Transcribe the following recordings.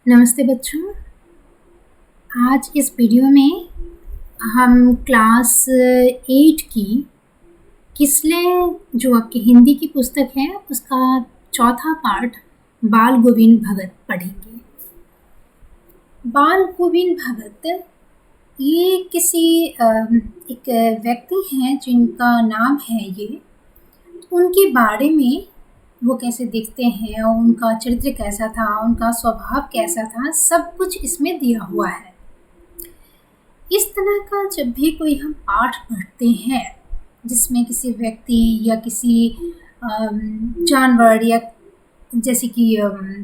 नमस्ते बच्चों। आज इस वीडियो में हम क्लास 8 की किसले जो आपकी हिंदी की पुस्तक है उसका चौथा पार्ट बाल गोविंद भगत पढ़ेंगे। बाल गोविंद भगत ये किसी एक व्यक्ति हैं जिनका नाम है ये। उनके बारे में वो कैसे दिखते हैं और उनका चरित्र कैसा था, उनका स्वभाव कैसा था, सब कुछ इसमें दिया हुआ है। इस तरह का जब भी कोई हम पाठ पढ़ते हैं जिसमें किसी व्यक्ति या किसी जानवर या जैसे कि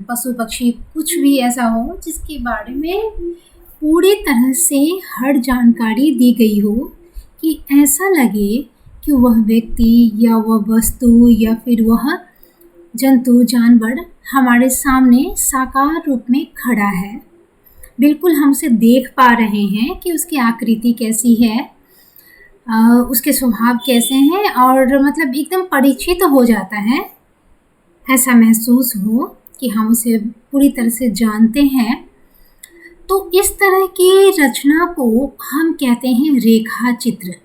पशु पक्षी कुछ भी ऐसा हो जिसके बारे में पूरी तरह से हर जानकारी दी गई हो कि ऐसा लगे कि वह व्यक्ति या वह वस्तु या फिर वह जंतु जानवर हमारे सामने साकार रूप में खड़ा है, बिल्कुल हमसे देख पा रहे हैं कि उसकी आकृति कैसी है, उसके स्वभाव कैसे हैं और मतलब एकदम परिचित हो जाता है। ऐसा महसूस हो कि हम उसे पूरी तरह से जानते हैं। तो इस तरह की रचना को हम कहते हैं रेखा चित्र।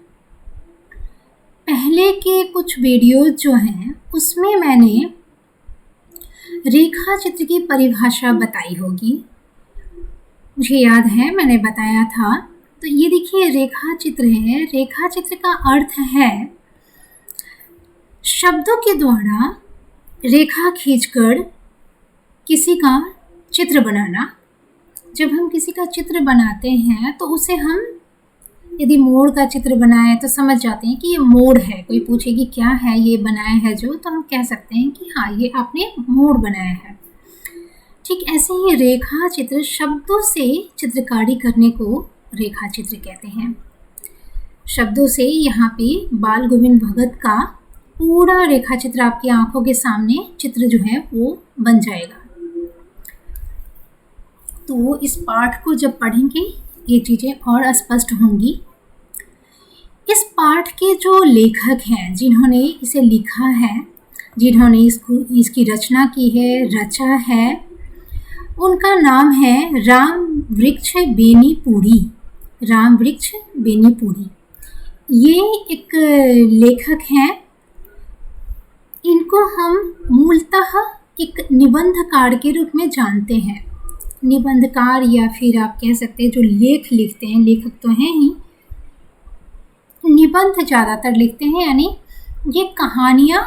पहले के कुछ वीडियोज जो हैं उसमें मैंने रेखा चित्र की परिभाषा बताई होगी, मुझे याद है मैंने बताया था। तो ये देखिए रेखा चित्र है। रेखा चित्र का अर्थ है शब्दों के द्वारा रेखा खींचकर किसी का चित्र बनाना। जब हम किसी का चित्र बनाते हैं तो उसे हम यदि मोर का चित्र बनाए तो समझ जाते हैं कि ये मोर है। कोई पूछे कि क्या है ये बनाया है जो, तो हम कह सकते हैं कि हाँ ये आपने मोर बनाया है। ठीक ऐसे ही रेखा चित्र, शब्दों से चित्रकारी करने को रेखा चित्र कहते हैं। शब्दों से यहाँ पे बाल गोविंद भगत का पूरा रेखा चित्र आपकी आंखों के सामने चित्र जो है वो बन जाएगा। तो इस पाठ को जब पढ़ेंगे ये चीज़ें और स्पष्ट होंगी। इस पाठ के जो लेखक हैं, जिन्होंने इसे लिखा है, जिन्होंने इसकी रचना की है, रचा है, उनका नाम है राम वृक्ष बेनीपुरी। राम वृक्ष बेनीपुरी ये एक लेखक हैं। इनको हम मूलतः एक निबंधकार के रूप में जानते हैं। निबंधकार या फिर आप कह सकते हैं जो लेख लिखते हैं, लेखक तो हैं ही, निबंध ज़्यादातर लिखते हैं, यानी ये कहानियाँ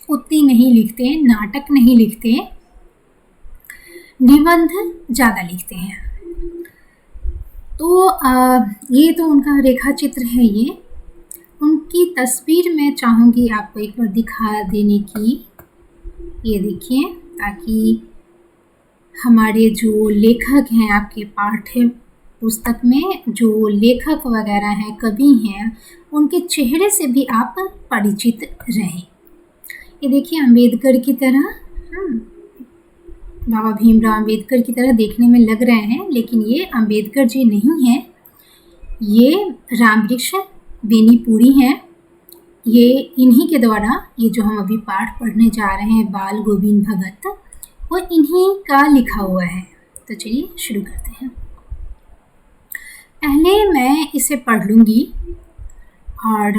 उतनी नहीं लिखते, नाटक नहीं लिखते, निबंध ज़्यादा लिखते हैं। तो ये तो उनका रेखा चित्र है। ये उनकी तस्वीर मैं चाहूँगी आपको एक बार दिखा देने की। ये देखिए, ताकि हमारे जो लेखक हैं आपके पाठ्य पुस्तक में जो लेखक वगैरह हैं, कवि हैं, उनके चेहरे से भी आप परिचित रहें। ये देखिए अम्बेडकर की तरह, बाबा भीमराव अम्बेडकर की तरह देखने में लग रहे हैं, लेकिन ये अम्बेडकर जी नहीं हैं, ये रामवृक्ष बेनीपुरी हैं। ये इन्हीं के द्वारा ये जो हम अभी पाठ पढ़ने जा रहे हैं बाल गोविंद भगत, वो इन्हीं का लिखा हुआ है। तो चलिए शुरू करते हैं। पहले मैं इसे पढ़ लूँगी और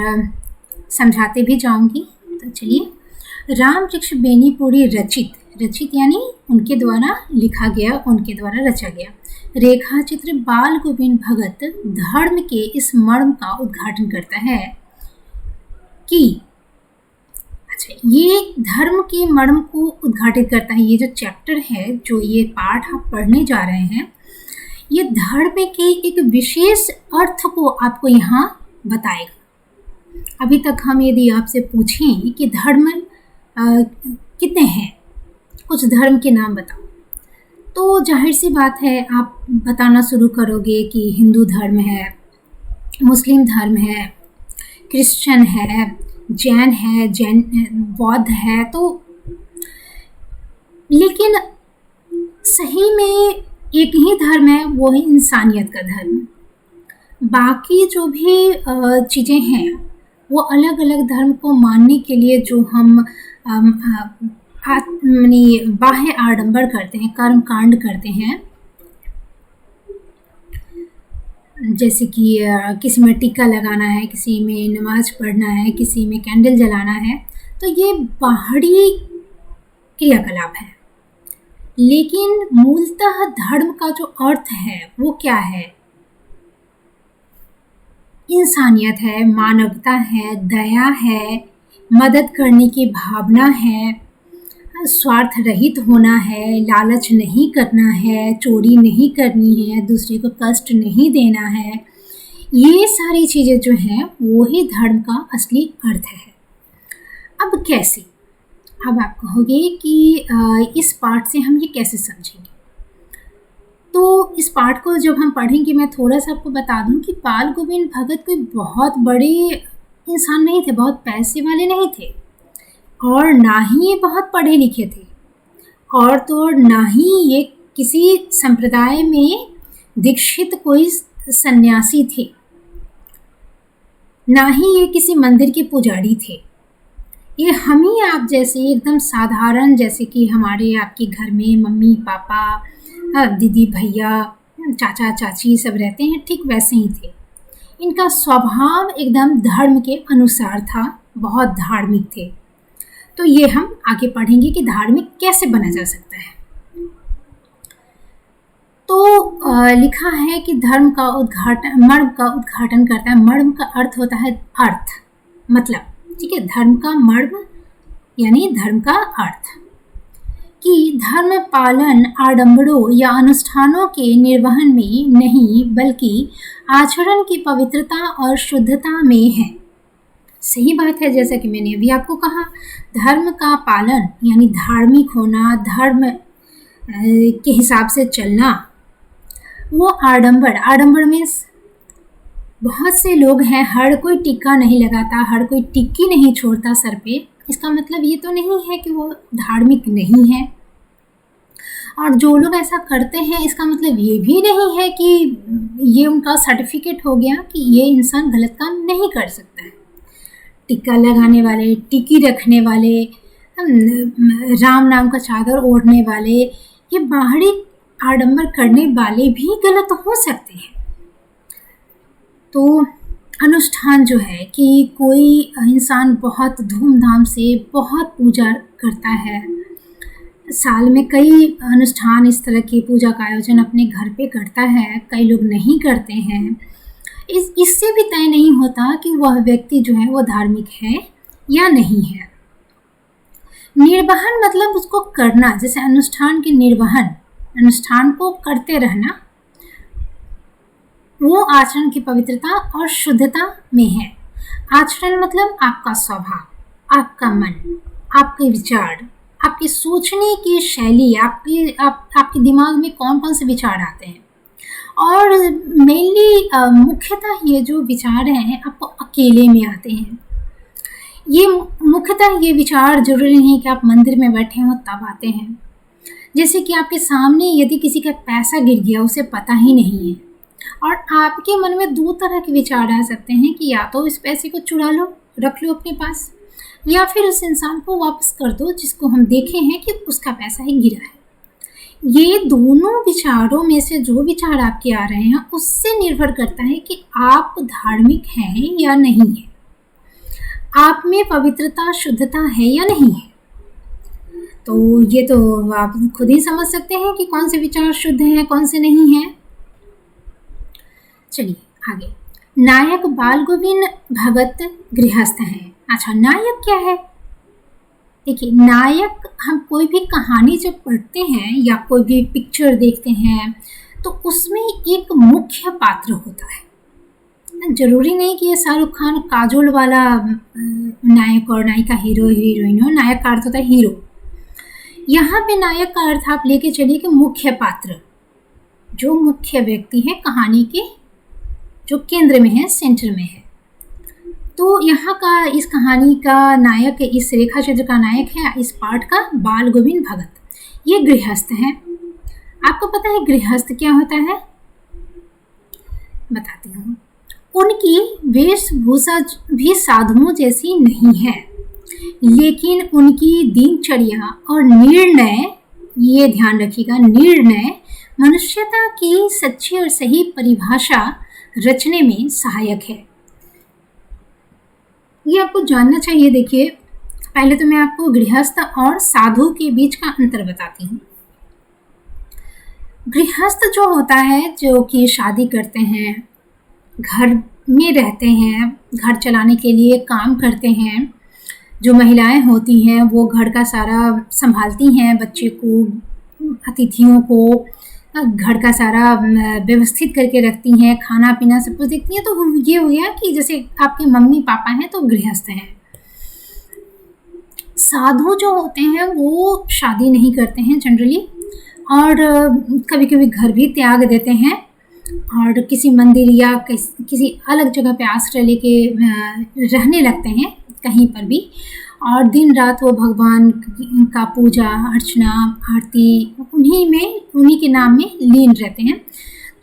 समझाते भी जाऊँगी। तो चलिए। राम वृक्ष बेनीपुरी रचित यानी उनके द्वारा लिखा गया, उनके द्वारा रचा गया रेखा चित्र बाल गोविंद भगत धर्म के इस मर्म का उद्घाटन करता है कि ये धर्म के मर्म को उद्घाटित करता है। ये जो चैप्टर है, जो ये पाठ आप पढ़ने जा रहे हैं, ये धर्म के एक विशेष अर्थ को आपको यहाँ बताएगा। अभी तक हम यदि आपसे पूछें कि धर्म कितने हैं, कुछ धर्म के नाम बताओ, तो जाहिर सी बात है आप बताना शुरू करोगे कि हिंदू धर्म है, मुस्लिम धर्म है, क्रिश्चियन है, जैन है, बौद्ध है। तो लेकिन सही में एक ही धर्म है, वो है इंसानियत का धर्म। बाकी जो भी चीज़ें हैं वो अलग अलग धर्म को मानने के लिए जो हम बाह्य आडंबर करते हैं, कर्म कांड करते हैं, जैसे कि किसी में टीका लगाना है, किसी में नमाज पढ़ना है, किसी में कैंडल जलाना है, तो ये बाहरी क्रियाकलाप है। लेकिन मूलतः धर्म का जो अर्थ है वो क्या है? इंसानियत है, मानवता है, दया है, मदद करने की भावना है, स्वार्थ रहित होना है, लालच नहीं करना है, चोरी नहीं करनी है, दूसरे को कष्ट नहीं देना है। ये सारी चीज़ें जो हैं वो ही धर्म का असली अर्थ है। अब कैसे? अब आप कहोगे कि इस पाठ से हम ये कैसे समझेंगे? तो इस पाठ को जब हम पढ़ेंगे, मैं थोड़ा सा आपको बता दूं कि बाल गोविंद भगत कोई बहुत बड़े इंसान नहीं थे, बहुत पैसे वाले नहीं थे, और ना ही ये बहुत पढ़े लिखे थे, और तो ना ही ये किसी संप्रदाय में दीक्षित कोई सन्यासी थे, ना ही ये किसी मंदिर के पुजारी थे। ये हम ही आप जैसे एकदम साधारण, जैसे कि हमारे आपके घर में मम्मी पापा, दीदी भैया, चाचा चाची सब रहते हैं, ठीक वैसे ही थे। इनका स्वभाव एकदम धर्म के अनुसार था, बहुत धार्मिक थे। तो ये हम आगे पढ़ेंगे कि धार्मिक कैसे बना जा सकता है। तो लिखा है कि धर्म का उद्घाटन, मर्म का उद्घाटन करता है। मर्म का अर्थ होता है अर्थ, मतलब, ठीक है। धर्म का मर्म यानी धर्म का अर्थ, कि धर्म पालन आडंबरों या अनुष्ठानों के निर्वहन में नहीं, बल्कि आचरण की पवित्रता और शुद्धता में है। सही बात है, जैसा कि मैंने अभी आपको कहा, धर्म का पालन यानी धार्मिक होना, धर्म के हिसाब से चलना। वो आडंबर मीन्स बहुत से लोग हैं, हर कोई टीका नहीं लगाता, हर कोई टिक्की नहीं छोड़ता सर पे। इसका मतलब ये तो नहीं है कि वो धार्मिक नहीं है, और जो लोग ऐसा करते हैं इसका मतलब ये भी नहीं है कि ये उनका सर्टिफिकेट हो गया कि ये इंसान गलत काम नहीं कर सकता है। टिक्का लगाने वाले, टिक्की रखने वाले, राम नाम का चादर ओढ़ने वाले, ये बाहरी आडंबर करने वाले भी गलत हो सकते हैं। तो अनुष्ठान जो है कि कोई इंसान बहुत धूमधाम से बहुत पूजा करता है, साल में कई अनुष्ठान इस तरह की पूजा का आयोजन अपने घर पे करता है, कई लोग नहीं करते हैं। इससे भी तय नहीं होता कि वह व्यक्ति जो है वो धार्मिक है या नहीं है। निर्वहन मतलब उसको करना, जैसे अनुष्ठान के निर्वहन, अनुष्ठान को करते रहना, वो आचरण की पवित्रता और शुद्धता में है। आचरण मतलब आपका स्वभाव, आपका मन, आपके विचार, आपकी सोचने की शैली, आपके दिमाग में कौन कौन से विचार आते हैं। और मेनली मुख्यतः ये जो विचार हैं आपको अकेले में आते हैं। ये मुख्यतः ये विचार जरूरी नहीं कि आप मंदिर में बैठे हो तब आते हैं। जैसे कि आपके सामने यदि किसी का पैसा गिर गया, उसे पता ही नहीं है, और आपके मन में दो तरह के विचार आ सकते हैं कि या तो इस पैसे को चुरा लो, रख लो अपने पास, या फिर उस इंसान को वापस कर दो जिसको हम देखे हैं कि उसका पैसा ही गिरा है। ये दोनों विचारों में से जो विचार आपके आ रहे हैं उससे निर्भर करता है कि आप धार्मिक हैं या नहीं है, आप में पवित्रता शुद्धता है या नहीं है। तो ये तो आप खुद ही समझ सकते हैं कि कौन से विचार शुद्ध हैं, कौन से नहीं हैं। चलिए आगे। नायक बाल गोविंद भगत गृहस्थ हैं। अच्छा, नायक क्या है? देखिए, नायक, हम कोई भी कहानी जब पढ़ते हैं या कोई भी पिक्चर देखते हैं तो उसमें एक मुख्य पात्र होता है। जरूरी नहीं कि ये शाहरुख खान काजोल वाला नायक और नायिका, हीरो हीरोइन हो। नायक का अर्थ होता है हीरो। यहाँ पे नायक का अर्थ आप लेके चलिए कि मुख्य पात्र, जो मुख्य व्यक्ति है कहानी के, जो केंद्र में है, सेंटर में है। तो यहाँ का, इस कहानी का नायक, इस रेखा चित्र का नायक है इस पाठ का बाल गोविंद भगत। ये गृहस्थ हैं। आपको पता है गृहस्थ क्या होता है? बताती हूँ। उनकी वेशभूषा भी साधुओं जैसी नहीं है, लेकिन उनकी दिनचर्या और निर्णय, ये ध्यान रखिएगा, निर्णय मनुष्यता की सच्ची और सही परिभाषा रचने में सहायक है। ये आपको जानना चाहिए। देखिए, पहले तो मैं आपको गृहस्थ और साधु के बीच का अंतर बताती हूँ। गृहस्थ जो होता है, जो कि शादी करते हैं, घर में रहते हैं, घर चलाने के लिए काम करते हैं। जो महिलाएं होती हैं वो घर का सारा संभालती हैं, बच्चे को, अतिथियों को, घर का सारा व्यवस्थित करके रखती हैं, खाना पीना सब कुछ देखती हैं। तो ये हो गया कि जैसे आपके मम्मी पापा हैं तो गृहस्थ हैं। साधु जो होते हैं वो शादी नहीं करते हैं जनरली, और कभी कभी घर भी त्याग देते हैं और किसी मंदिर या किसी अलग जगह पे आश्रय लेके रहने लगते हैं, कहीं पर भी, और दिन रात वो भगवान का पूजा अर्चना आरती उन्हीं के नाम में लीन रहते हैं।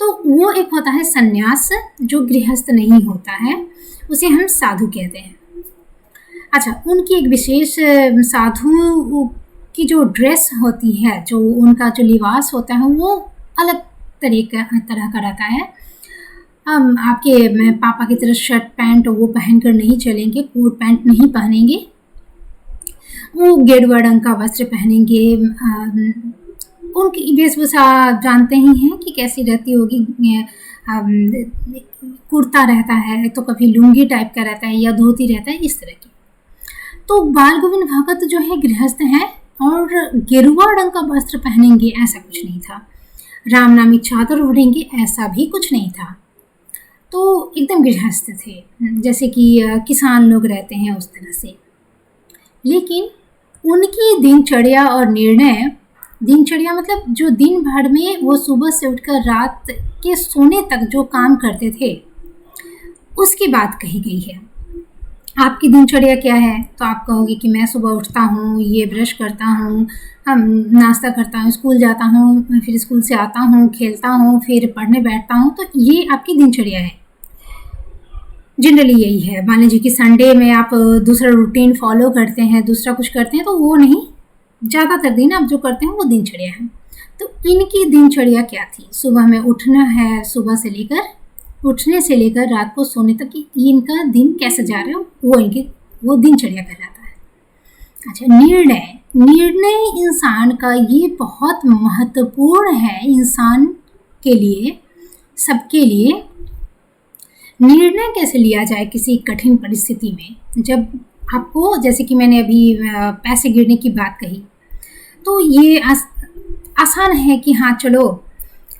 तो वो एक होता है सन्यास, जो गृहस्थ नहीं होता है, उसे हम साधु कहते हैं। अच्छा, उनकी एक विशेष साधु की जो ड्रेस होती है, जो उनका जो लिबास होता है, वो अलग तरह का रहता है। हम आपके पापा की तरह शर्ट पैंट वो पहनकर नहीं चलेंगे, कोट पैंट नहीं पहनेंगे, वो गेरुआ रंग का वस्त्र पहनेंगे। उनकी वेशभूषा जानते ही हैं कि कैसी रहती होगी। कुर्ता रहता है, तो कभी लुंगी टाइप का रहता है या धोती रहता है, इस तरह की। तो बाल गोविंद भगत जो है गृहस्थ हैं और गेरुआ रंग का वस्त्र पहनेंगे, ऐसा कुछ नहीं था। राम नामी चादर ओढ़ेंगे, ऐसा भी कुछ नहीं था। तो एकदम गृहस्थ थे, जैसे कि किसान लोग रहते हैं उस तरह से। लेकिन उनकी दिनचर्या और निर्णय, दिनचर्या मतलब जो दिन भर में वो सुबह से उठकर रात के सोने तक जो काम करते थे, उसकी बात कही गई है। आपकी दिनचर्या क्या है? तो आप कहोगे कि मैं सुबह उठता हूँ, ये ब्रश करता हूँ, नाश्ता करता हूँ, स्कूल जाता हूँ, फिर स्कूल से आता हूँ, खेलता हूँ, फिर पढ़ने बैठता हूँ। तो ये आपकी दिनचर्या है, जनरली यही है। मान लीजिए कि संडे में आप दूसरा रूटीन फॉलो करते हैं, दूसरा कुछ करते हैं, तो वो नहीं, ज़्यादातर दिन आप जो करते हैं वो दिनचर्या है। तो इनकी दिनचर्या क्या थी? सुबह में उठना है, सुबह से लेकर उठने से लेकर रात को सोने तक इनका दिन कैसे जा रहा है वो दिनचर्या कहलाता है। अच्छा, निर्णय इंसान का ये बहुत महत्वपूर्ण है, इंसान के लिए, सबके लिए। निर्णय कैसे लिया जाए किसी कठिन परिस्थिति में? जब आपको, जैसे कि मैंने अभी पैसे गिरने की बात कही, तो ये आसान है कि हाँ चलो,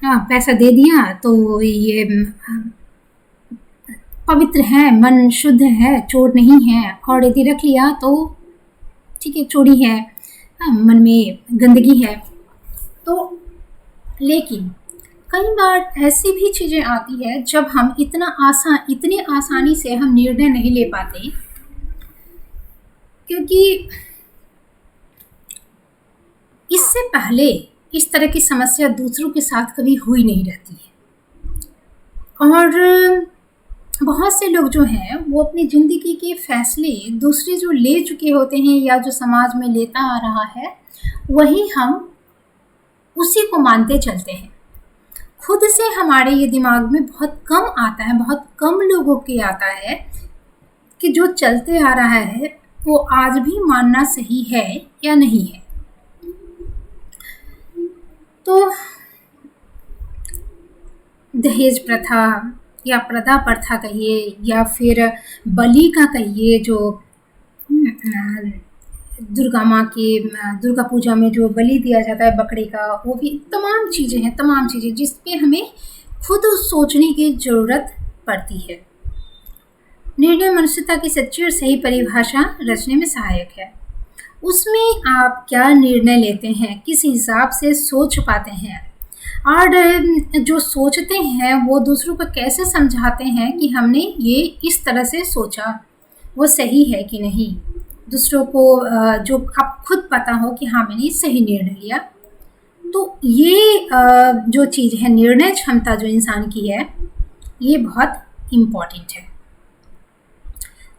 हाँ पैसा दे दिया तो ये पवित्र है, मन शुद्ध है, चोर नहीं है, और यदि रख लिया तो ठीक है, चोरी है, मन में गंदगी है। तो लेकिन कई बार ऐसी भी चीज़ें आती है जब हम इतनी आसानी से हम निर्णय नहीं ले पाते, क्योंकि इससे पहले इस तरह की समस्या दूसरों के साथ कभी हुई नहीं रहती है। और बहुत से लोग जो हैं वो अपनी ज़िंदगी के फैसले दूसरे जो ले चुके होते हैं या जो समाज में लेता आ रहा है, वही हम उसी को मानते चलते हैं। खुद से हमारे ये दिमाग में बहुत कम आता है, बहुत कम लोगों के आता है कि जो चलते आ रहा है वो आज भी मानना सही है या नहीं है। तो दहेज प्रथा या प्रथा प्रथा कहिए या फिर बलि का कहिए, जो दुर्गा माँ के दुर्गा पूजा में जो बलि दिया जाता है बकरे का, वो भी तमाम चीज़ें जिस पे हमें खुद सोचने की ज़रूरत पड़ती है। निर्णय मनुष्यता की सच्ची और सही परिभाषा रचने में सहायक है। उसमें आप क्या निर्णय लेते हैं, किस हिसाब से सोच पाते हैं, और जो सोचते हैं वो दूसरों को कैसे समझाते हैं कि हमने ये इस तरह से सोचा, वो सही है कि नहीं। दूसरों को जो आप खुद पता हो कि हाँ मैंने सही निर्णय लिया। तो ये जो चीज़ है, निर्णय क्षमता जो इंसान की है, ये बहुत इम्पॉर्टेंट है।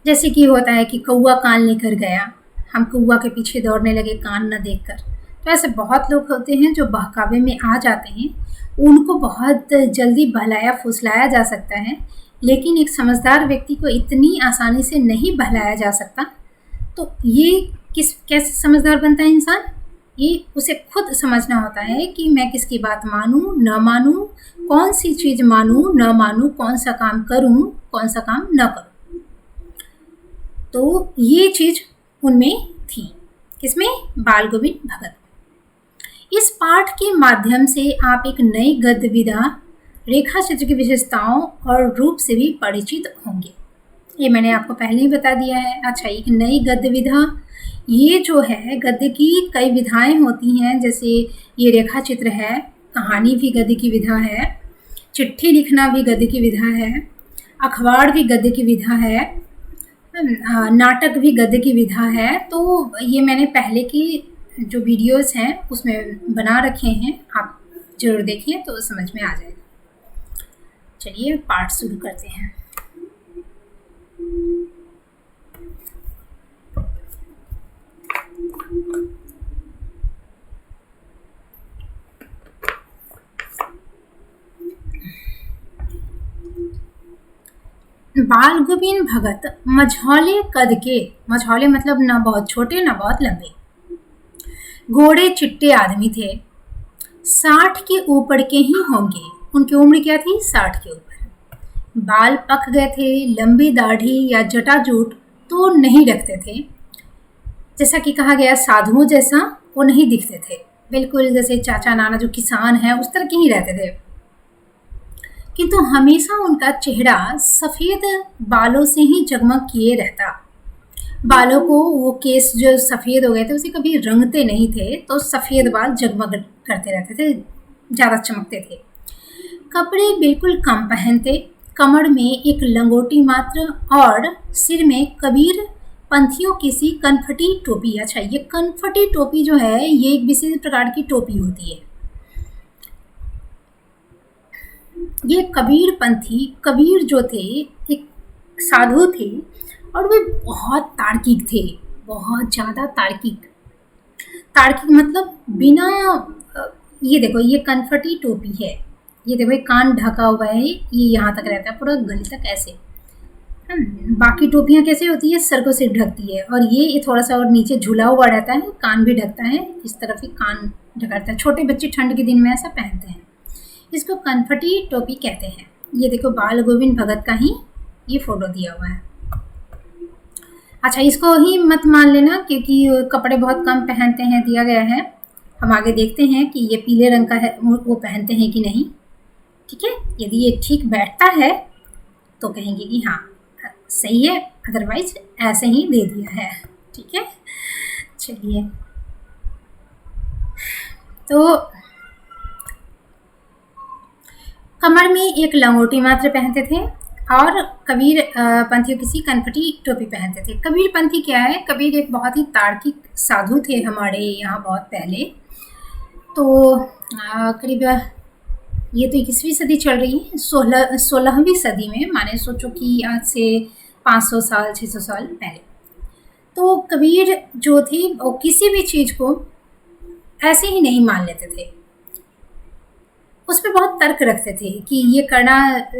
जैसे कि होता है कि कौवा कान लेकर गया, हम कौवा के पीछे दौड़ने लगे कान न देखकर, तो ऐसे बहुत लोग होते हैं जो बहकावे में आ जाते हैं, उनको बहुत जल्दी बहलाया फुसलाया जा सकता है, लेकिन एक समझदार व्यक्ति को इतनी आसानी से नहीं बहलाया जा सकता। तो ये कैसे समझदार बनता है इंसान? ये उसे खुद समझना होता है कि मैं किसकी बात मानूं न मानूं, कौन सी चीज़ मानूं न मानूं, कौन सा काम करूं कौन सा काम न करूं। तो ये चीज़ उनमें थी, किसमें? बाल गोविंद भगत। इस पाठ के माध्यम से आप एक नई गद्य विधा, रेखा चित्र की विशेषताओं और रूप से भी परिचित होंगे। ये मैंने आपको पहले ही बता दिया है। अच्छा, एक नई गद्य विधा, ये जो है गद्य की कई विधाएं होती हैं, जैसे ये रेखा चित्र है, कहानी भी गद्य की विधा है, चिट्ठी लिखना भी गद्य की विधा है, अखबार भी गद्य की विधा है, नाटक भी गद्य की विधा है। तो ये मैंने पहले की जो वीडियोस हैं उसमें बना रखे हैं, आप जरूर देखिए तो समझ में आ जाएगा। चलिए पाठ शुरू करते हैं। बाल गोविंद भगत मझौले कद के, मझौले मतलब न बहुत छोटे न बहुत लंबे, गोरे चिट्टे आदमी थे। 60 के ऊपर के ही होंगे। उनकी उम्र क्या थी? 60 के ऊपर। बाल पक गए थे, लंबी दाढ़ी या जटाजूट तो नहीं रखते थे। जैसा कि कहा गया साधुओं जैसा वो नहीं दिखते थे, बिल्कुल जैसे चाचा नाना जो किसान हैं उस तरह के ही रहते थे। किंतु हमेशा उनका चेहरा सफ़ेद बालों से ही जगमग किए रहता। बालों को, वो केस जो सफ़ेद हो गए थे उसे कभी रंगते नहीं थे, तो सफ़ेद बाल जगमग करते रहते थे, ज़्यादा चमकते थे। कपड़े बिल्कुल कम पहनते, कमर में एक लंगोटी मात्र और सिर में कबीर पंथियों की सी कनफटी टोपी। अच्छा, ये कनफटी टोपी जो है ये एक विशेष प्रकार की टोपी होती है। ये कबीर पंथी, कबीर जो थे एक साधु थे और वे बहुत तार्किक थे, बहुत ज़्यादा तार्किक। तार्किक मतलब बिना, ये देखो ये कनफटी टोपी है, ये देखो ये कान ढका हुआ है, ये यहाँ तक रहता है पूरा गले तक ऐसे। बाकी टोपियाँ कैसे होती है? सर को सिर्फ ढकती है, और ये थोड़ा सा और नीचे झूला हुआ रहता है, कान भी ढकता है, इस तरफ ही कान ढका रहता है। छोटे बच्चे ठंड के दिन में ऐसा पहनते हैं, इसको कनफटी टोपी कहते हैं। ये देखो बाल गोविंद भगत का ही ये फोटो दिया हुआ है। अच्छा, इसको ही मत मान लेना क्योंकि कपड़े बहुत कम पहनते हैं, दिया गया है। हम आगे देखते हैं कि ये पीले रंग का है, वो पहनते हैं कि नहीं। ठीक है, यदि ये ठीक बैठता है तो कहेंगे कि हाँ सही है, अदरवाइज ऐसे ही दे दिया है। ठीक है, चलिए तो कमर में एक लंगोटी मात्र पहनते थे और कबीर पंथियों किसी कनफटी टोपी पहनते थे। कबीर पंथी क्या है? कबीर एक बहुत ही तार्किक साधु थे हमारे यहाँ बहुत पहले। तो करीब ये तो 21वीं सदी चल रही है, 16वीं सदी में, माने सोचो कि आज से 500 साल 600 साल पहले। तो कबीर जो थे वो किसी भी चीज़ को ऐसे ही नहीं मान लेते थे, उस पर बहुत तर्क रखते थे कि ये करना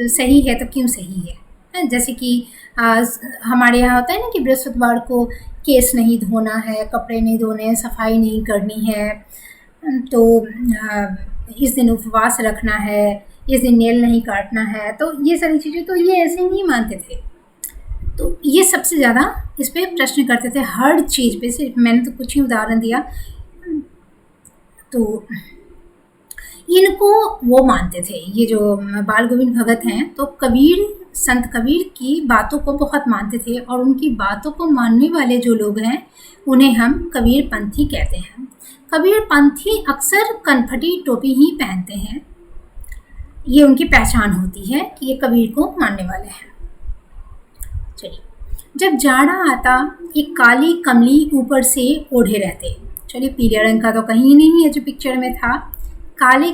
सही है तो क्यों सही है। जैसे कि हमारे यहाँ होता है ना कि बृहस्पतिवार को केस नहीं धोना है, कपड़े नहीं धोने हैं, सफाई नहीं करनी है, तो इस दिन उपवास रखना है, इस दिन नेल नहीं काटना है, तो ये सारी चीज़ें तो ये ऐसे नहीं मानते थे। तो ये सबसे ज़्यादा इस पर प्रश्न करते थे हर चीज़ पे। सिर्फ मैंने तो कुछ ही उदाहरण दिया, तो इनको वो मानते थे। ये जो बाल गोविंद भगत हैं तो कबीर, संत कबीर की बातों को बहुत मानते थे, और उनकी बातों को मानने वाले जो लोग हैं उन्हें हम कबीर पंथी कहते हैं। कबीर पंथी अक्सर कनफटी टोपी ही पहनते हैं, ये उनकी पहचान होती है कि ये कबीर को मानने वाले हैं। चलिए, जब जाड़ा आता एक काली कमली ऊपर से ओढ़े रहते। चलिए, पीले रंग का तो कहीं नहीं है जो पिक्चर में था, काली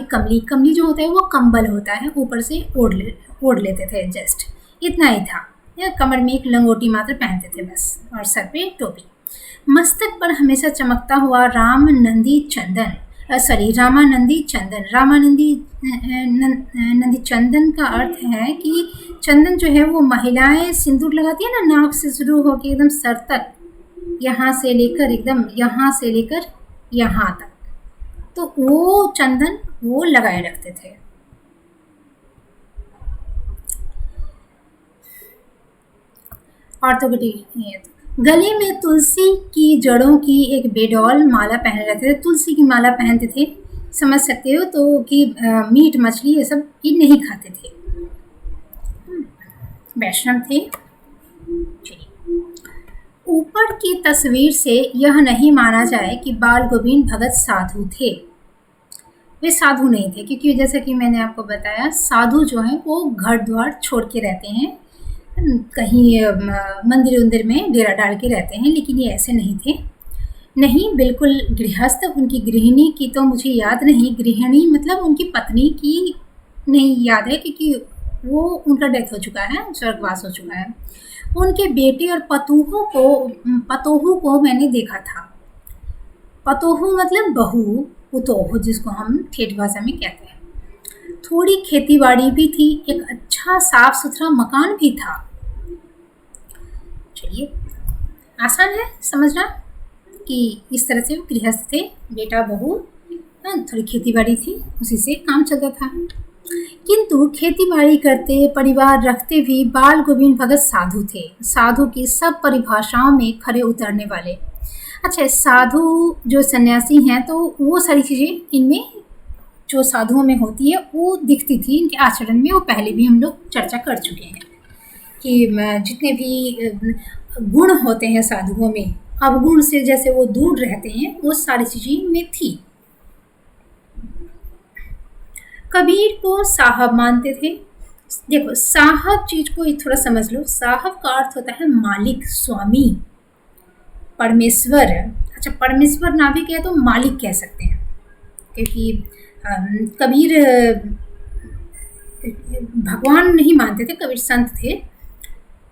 कमली, कमली जो होता है वो कंबल होता है, ऊपर से ओढ़ लेते थे, जस्ट इतना ही था। या कमर में एक लंगोटी मात्र पहनते थे बस, और सर पे टोपी। मस्तक पर हमेशा चमकता हुआ रामानंदी चंदन, नंदी चंदन का अर्थ है कि चंदन जो है वो महिलाएं सिंदूर लगाती है ना, नाक से शुरू होकर एकदम सर तक, यहाँ से लेकर यहाँ तक, तो वो चंदन वो लगाए रखते थे। ऑर्थोगोनिक, गले में तुलसी की जड़ों की एक बेडौल माला पहने रहते थे, तुलसी की माला पहनते थे, समझ सकते हो। तो कि मीट मछली ये सब ये नहीं खाते थे, वैष्णव थे। ऊपर की तस्वीर से यह नहीं माना जाए कि बाल गोविंद भगत साधु थे। वे साधु नहीं थे, क्योंकि जैसा कि मैंने आपको बताया, साधु जो हैं वो घर द्वार छोड़ के रहते हैं, कहीं मंदिर उंदिर में डेरा डाल के रहते हैं, लेकिन ये ऐसे नहीं थे। नहीं, बिल्कुल गृहस्थ। उनकी गृहिणी की तो मुझे याद नहीं, गृहिणी मतलब उनकी पत्नी की नहीं याद है, क्योंकि वो उनका डेथ हो चुका है, स्वर्गवास हो चुका है। उनके बेटे और पतोहू को मैंने देखा था। पतोहू मतलब बहू, पुतोहू जिसको हम ठेठ भाषा में कहते हैं। थोड़ी खेती बाड़ी भी थी, एक अच्छा साफ सुथरा मकान भी था। चलिए, आसान है समझना कि इस तरह से वो गृहस्थ थे, बेटा बहू, थोड़ी खेती बाड़ी थी, उसी से काम चलता था। किंतु खेती बाड़ी करते, परिवार रखते भी बाल गोविंद भगत साधु थे, साधु की सब परिभाषाओं में खरे उतरने वाले। अच्छा, साधु जो सन्यासी हैं तो वो सारी चीज़ें इनमें जो साधुओं में होती है वो दिखती थी इनके आचरण में। वो पहले भी हम लोग चर्चा कर चुके हैं कि जितने भी गुण होते हैं साधुओं में, अवगुण से जैसे वो दूर रहते हैं, वो सारी चीज़ें में थी। कबीर को साहब मानते थे। देखो, साहब चीज को थोड़ा समझ लो। साहब का अर्थ होता है मालिक, स्वामी, परमेश्वर। अच्छा, परमेश्वर ना भी कहे तो मालिक कह सकते हैं, क्योंकि कबीर भगवान नहीं मानते थे, कबीर संत थे।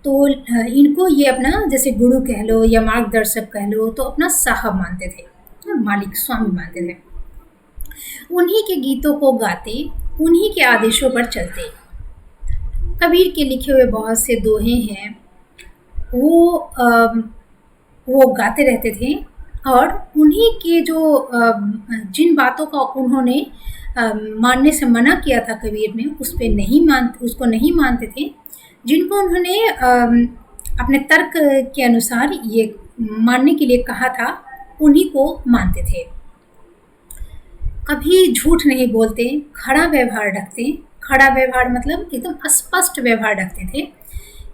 तो इनको ये अपना जैसे गुरु कह लो या मार्गदर्शक कह लो, तो अपना साहब मानते थे, मालिक, स्वामी मानते थे। उन्हीं के गीतों को गाते, उन्हीं के आदेशों पर चलते। कबीर के लिखे हुए बहुत से दोहे हैं, वो गाते रहते थे, और उन्हीं के जो जिन बातों का उन्होंने मानने से मना किया था कबीर ने, उसको नहीं मानते थे। जिनको उन्होंने अपने तर्क के अनुसार ये मानने के लिए कहा था, उन्हीं को मानते थे। कभी झूठ नहीं बोलते, खड़ा व्यवहार रखते। खड़ा व्यवहार मतलब एकदम स्पष्ट व्यवहार रखते थे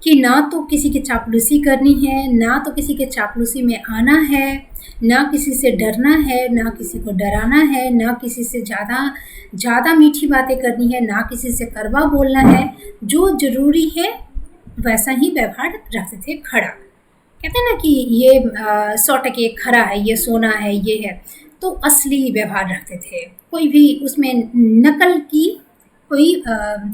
कि ना तो किसी की चापलूसी करनी है, ना तो किसी के चापलूसी में आना है, ना किसी से डरना है, ना किसी को डराना है, ना किसी से ज़्यादा मीठी बातें करनी है, ना किसी से कड़वा बोलना है। जो ज़रूरी है वैसा ही व्यवहार रखते थे। खड़ा कहते हैं ना कि ये 100% खरा है, ये सोना है, ये है, तो असली व्यवहार रखते थे। कोई भी उसमें नकल की कोई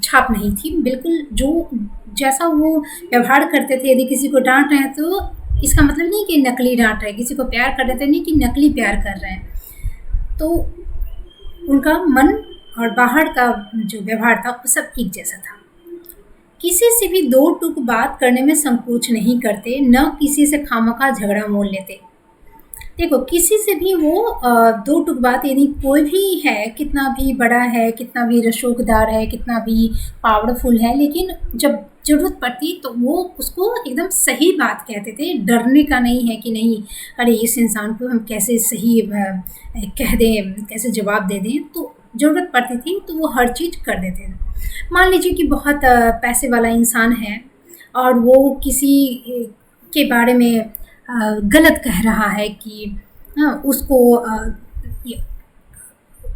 छाप नहीं थी, बिल्कुल जो जैसा वो व्यवहार करते थे। यदि किसी को डांट रहे हैं तो इसका मतलब नहीं कि नकली डांट रहे, किसी को प्यार कर रहे थे नहीं कि नकली प्यार कर रहे हैं। तो उनका मन और बाहर का जो व्यवहार था वो सब एक जैसा था। किसी से भी दो टूक बात करने में संकोच नहीं करते, न किसी से खामखा झगड़ा मोल लेते। देखो, किसी से भी वो दो टूक बात, यदि कोई भी है, कितना भी बड़ा है, कितना भी रशोकदार है, कितना भी पावरफुल है, लेकिन जब ज़रूरत पड़ती तो वो उसको एकदम सही बात कहते थे। डरने का नहीं है कि नहीं अरे इस इंसान को हम कैसे सही कह दें, कैसे जवाब दे दें। तो ज़रूरत पड़ती थी तो वो हर चीज़ कर देते थे। मान लीजिए कि बहुत पैसे वाला इंसान है और वो किसी के बारे में गलत कह रहा है कि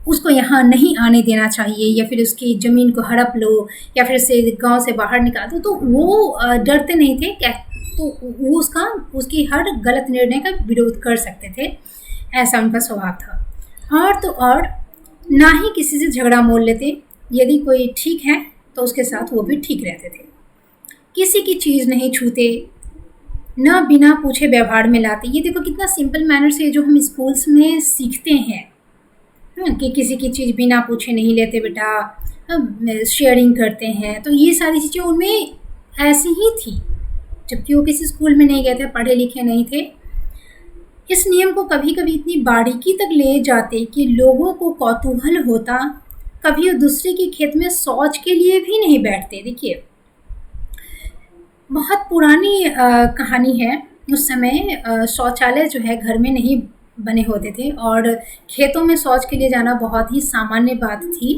उसको यहाँ नहीं आने देना चाहिए, या फिर उसकी ज़मीन को हड़प लो, या फिर उसे गांव से बाहर निकाल दो, तो वो डरते नहीं थे क्या, तो वो उसकी हर गलत निर्णय का विरोध कर सकते थे। ऐसा उनका स्वभाव था। और तो और ना ही किसी से झगड़ा मोल लेते। यदि कोई ठीक है तो उसके साथ वो भी ठीक रहते थे। किसी की चीज़ नहीं छूते, न बिना पूछे व्यवहार में लाते। ये देखो कितना सिंपल मैनर से जो हम स्कूल्स में सीखते हैं, कि किसी की चीज़ बिना पूछे नहीं लेते बेटा, शेयरिंग करते हैं, तो ये सारी चीज़ें उनमें ऐसी ही थी, जबकि वो किसी स्कूल में नहीं गए थे, पढ़े लिखे नहीं थे। इस नियम को कभी कभी इतनी बारीकी तक ले जाते कि लोगों को कौतूहल होता, कभी वो दूसरे के खेत में शौच के लिए भी नहीं बैठते। देखिए बहुत पुरानी कहानी है। उस समय शौचालय जो है घर में नहीं बने होते थे और खेतों में शौच के लिए जाना बहुत ही सामान्य बात थी।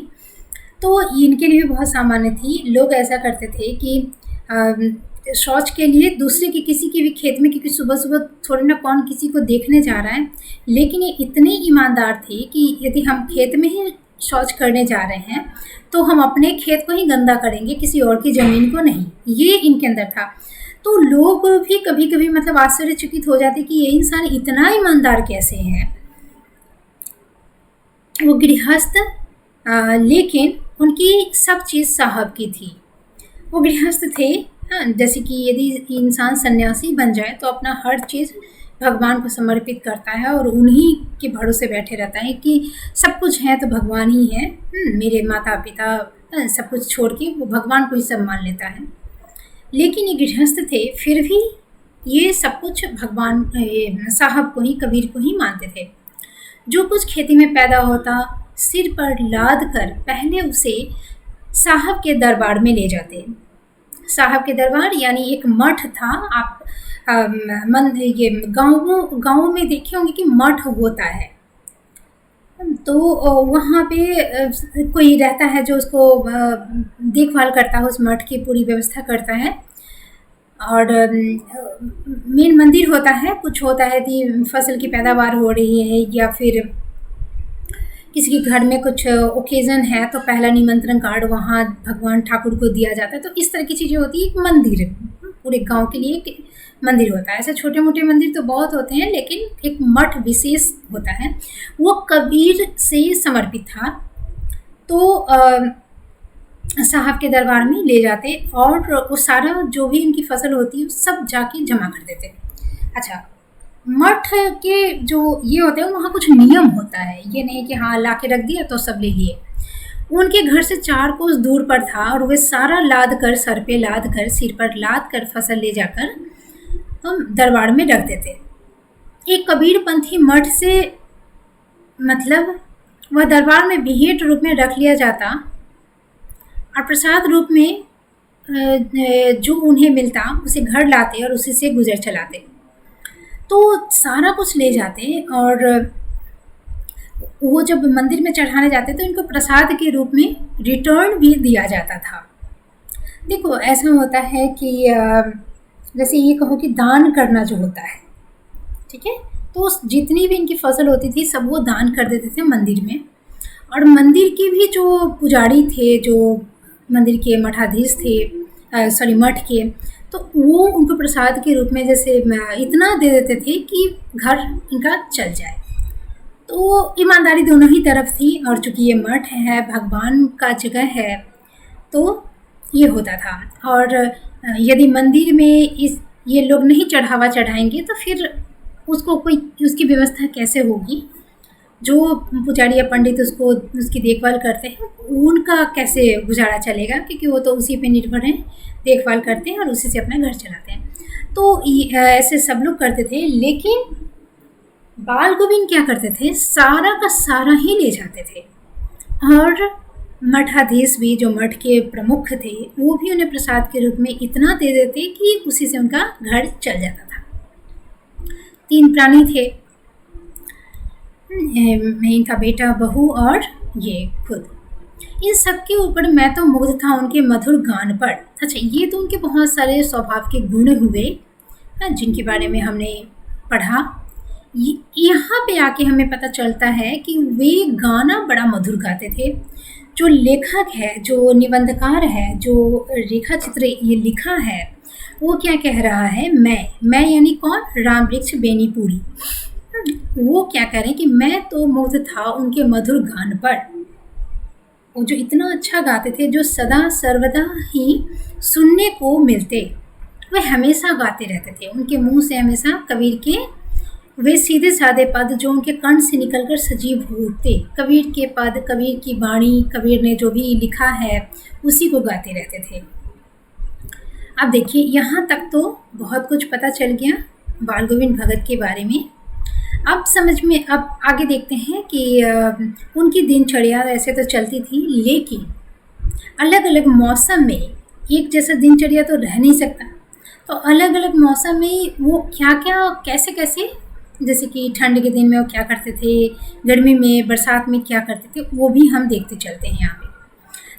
तो इनके लिए भी बहुत सामान्य थी। लोग ऐसा करते थे कि शौच के लिए दूसरे के किसी के भी खेत में, क्योंकि सुबह-सुबह थोड़ी ना कौन किसी को देखने जा रहा है, लेकिन ये इतने ईमानदार थे कि यदि हम खेत में ही शौच करने जा रहे हैं, तो हम अपने खेत को ही गंदा करेंगे, किसी और की ज़मीन को नहीं। ये इनके अंदर था। तो लोग भी कभी-कभी मतलब आश्चर्यचकित हो जाते कि ये इंसान इतना ईमानदार कैसे है। वो गृहस्थ लेकिन उनकी सब चीज़ साहब की थी। वो गृहस्थ थे, हाँ, जैसे कि यदि इंसान सन्यासी बन जाए तो अपना हर चीज़ भगवान को समर्पित करता है और उन्हीं के भरोसे बैठे रहता है कि सब कुछ है तो भगवान ही है। मेरे माता पिता सब कुछ छोड़ के वो भगवान को ही सब मान लेता है। लेकिन ये गृहस्थ थे, फिर भी ये सब कुछ भगवान साहब को ही, कबीर को ही मानते थे। जो कुछ खेती में पैदा होता सिर पर लाद कर पहले उसे साहब के दरबार में ले जाते। साहब के दरबार यानी एक मठ था। आप ये गाँव में देखे होंगे कि मठ होता है, तो वहाँ पे कोई रहता है जो उसको देखभाल करता है, उस मठ की पूरी व्यवस्था करता है। और मेन मंदिर होता है, कुछ होता है कि फसल की पैदावार हो रही है या फिर किसी के घर में कुछ ओकेज़न है तो पहला निमंत्रण कार्ड वहाँ भगवान ठाकुर को दिया जाता है। तो इस तरह की चीज़ें होती है। एक मंदिर पूरे गांव के लिए एक मंदिर होता है। ऐसे छोटे मोटे मंदिर तो बहुत होते हैं, लेकिन एक मठ विशेष होता है। वो कबीर से समर्पित था। तो साहब के दरबार में ले जाते और वो सारा जो भी उनकी फसल होती है सब जाके जमा कर देते। अच्छा, मठ के जो ये होते हैं वहाँ कुछ नियम होता है, ये नहीं कि हाँ ला के रख दिया तो सब ले लिए। उनके घर से 4 कोस दूर पर था और वे सारा लाद कर, सर पे लाद कर, सिर पर लाद कर फसल ले जाकर हम दरबार में रख देते। एक कबीरपंथी मठ से मतलब वह दरबार में भेंट रूप में रख लिया जाता और प्रसाद रूप में जो उन्हें मिलता उसे घर लाते और उसी से गुजर चलाते। तो सारा कुछ ले जाते और वो जब मंदिर में चढ़ाने जाते तो इनको प्रसाद के रूप में रिटर्न भी दिया जाता था। देखो ऐसा होता है कि जैसे ये कहो कि दान करना जो होता है, ठीक है, तो जितनी भी इनकी फसल होती थी सब वो दान कर देते थे मंदिर में। और मंदिर के भी जो पुजारी थे, जो मंदिर के मठाधीश थे, सॉरी मठ के, तो वो उनको प्रसाद के रूप में जैसे इतना दे देते थे कि घर इनका चल जाए। तो ईमानदारी दोनों ही तरफ थी। और चूँकि ये मठ है, भगवान का जगह है, तो ये होता था। और यदि मंदिर में ये लोग नहीं चढ़ावा चढ़ाएंगे तो फिर उसको कोई उसकी व्यवस्था कैसे होगी। जो पुजारी या पंडित उसकी देखभाल करते हैं उनका कैसे गुजारा चलेगा, क्योंकि वो तो उसी पे निर्भर हैं, देखभाल करते हैं और उसी से अपना घर चलाते हैं। तो ऐसे सब लोग करते थे। लेकिन बाल गोविंद क्या करते थे, सारा का सारा ही ले जाते थे। और मठाधीश भी, जो मठ के प्रमुख थे, वो भी उन्हें प्रसाद के रूप में इतना दे देते कि उसी से उनका घर चल जाता था। 3 प्राणी थे, इनका बेटा, बहू और ये खुद। इन सब के ऊपर मैं तो मुग्ध था उनके मधुर गान पर। अच्छा, ये तो उनके बहुत सारे स्वभाव के गुण हुए जिनके बारे में हमने पढ़ा। यहाँ पे आके हमें पता चलता है कि वे गाना बड़ा मधुर गाते थे। जो लेखक है, जो निबंधकार है, जो रेखा चित्र ये लिखा है, वो क्या कह रहा है, मैं यानी कौन, राम वृक्ष बेनीपुरी। वो क्या कह रहे हैं कि मैं तो मुग्ध था उनके मधुर गान पर। वो जो इतना अच्छा गाते थे, जो सदा सर्वदा ही सुनने को मिलते। वे हमेशा गाते रहते थे। उनके मुंह से हमेशा कबीर के वे सीधे साधे पद जो उनके कंठ से निकलकर सजीव होते, कबीर के पद, कबीर की वाणी, कबीर ने जो भी लिखा है उसी को गाते रहते थे। अब देखिए यहाँ तक तो बहुत कुछ पता चल गया बाल गोविंद भगत के बारे में। अब समझ में अब आगे देखते हैं कि उनकी दिनचर्या ऐसे तो चलती थी, लेकिन अलग अलग मौसम में एक जैसा दिनचर्या तो रह नहीं सकता। तो अलग अलग मौसम में वो क्या क्या कैसे कैसे, जैसे कि ठंड के दिन में वो क्या करते थे, गर्मी में बरसात में क्या करते थे, वो भी हम देखते चलते हैं यहाँ पे।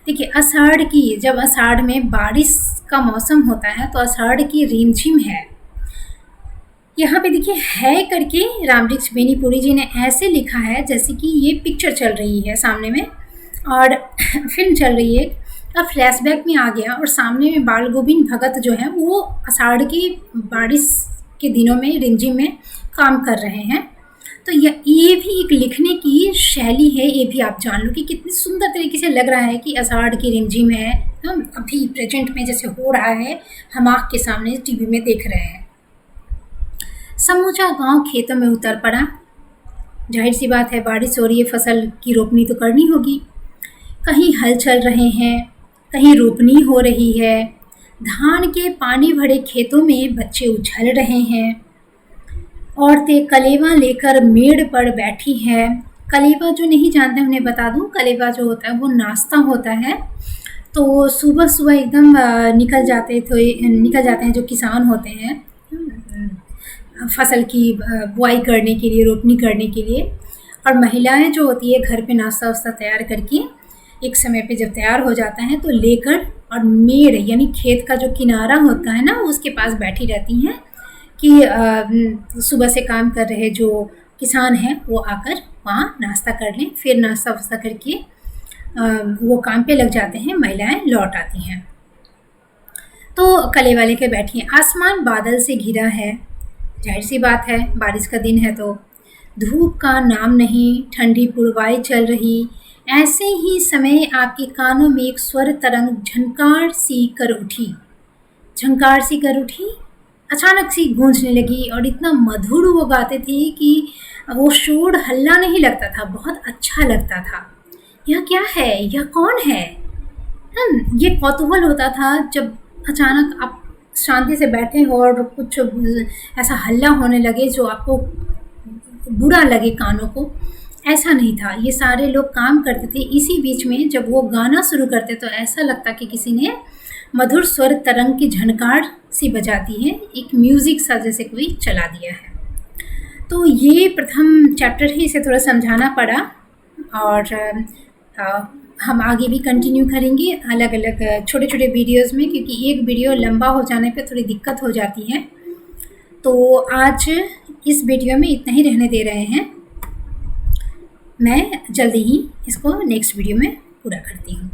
देखिए आषाढ़ की, जब आषाढ़ में बारिश का मौसम होता है तो आषाढ़ की रिमझिम है। यहाँ पे देखिए है करके रामवृक्ष बेनीपुरी जी ने ऐसे लिखा है जैसे कि ये पिक्चर चल रही है सामने में और फिल्म चल रही है। अब फ्लैशबैक में आ गया और सामने में बाल गोविंद भगत जो है वो आषाढ़ की बारिश के दिनों में रिमझिम में काम कर रहे हैं। तो ये भी एक लिखने की शैली है, ये भी आप जान लो कि कितनी सुंदर तरीके से लग रहा है कि आषाढ़ की रिमझिम है, हम अभी प्रेजेंट में जैसे हो रहा है, हम आँख के सामने टीवी में देख रहे हैं। समूचा गांव खेतों में उतर पड़ा। जाहिर सी बात है, बारिश हो रही है, फसल की रोपनी तो करनी होगी। कहीं हल चल रहे हैं, कहीं रोपनी हो रही है। धान के पानी भरे खेतों में बच्चे उछल रहे हैं। औरतें कलेवा लेकर मेड़ पर बैठी हैं। कलेवा जो नहीं जानते उन्हें बता दूं, कलेवा जो होता है वो नाश्ता होता है। तो सुबह सुबह एकदम निकल जाते हैं जो किसान होते हैं फसल की बुआई करने के लिए, रोपनी करने के लिए। और महिलाएं जो होती है घर पे नाश्ता वास्ता तैयार करके एक समय पे जब तैयार हो जाता है तो लेकर और मेड़ यानी खेत का जो किनारा होता है ना उसके पास बैठी रहती हैं कि सुबह से काम कर रहे जो किसान हैं वो आकर वहाँ नाश्ता कर लें। फिर नाश्ता वास्ता करके वो काम पे लग जाते हैं, महिलाएं लौट आती हैं। तो कलेवा लेके बैठी हैं। आसमान बादल से घिरा है, जाहिर सी बात है बारिश का दिन है तो धूप का नाम नहीं, ठंडी पुरवाई चल रही। ऐसे ही समय आपके कानों में एक स्वर तरंग झंकार सी कर उठी, अचानक सी गूंजने लगी और इतना मधुर वो गाते थे कि वो शोर हल्ला नहीं लगता था, बहुत अच्छा लगता था। यह क्या है, यह कौन है? ये कौतूहल होता था जब अचानक आप शांति से बैठे हो और कुछ ऐसा हल्ला होने लगे जो आपको बुरा लगे कानों को, ऐसा नहीं था। ये सारे लोग काम करते थे, इसी बीच में जब वो गाना शुरू करते तो ऐसा लगता कि किसी ने मधुर स्वर तरंग की झनकार सी बजाती है, एक म्यूज़िक सा जैसे कोई चला दिया है। तो ये प्रथम चैप्टर ही इसे थोड़ा समझाना पड़ा और हम आगे भी कंटिन्यू करेंगे अलग अलग छोटे छोटे वीडियोस में, क्योंकि एक वीडियो लंबा हो जाने पे थोड़ी दिक्कत हो जाती है। तो आज इस वीडियो में इतना ही रहने दे रहे हैं। मैं जल्दी ही इसको नेक्स्ट वीडियो में पूरा करती हूँ।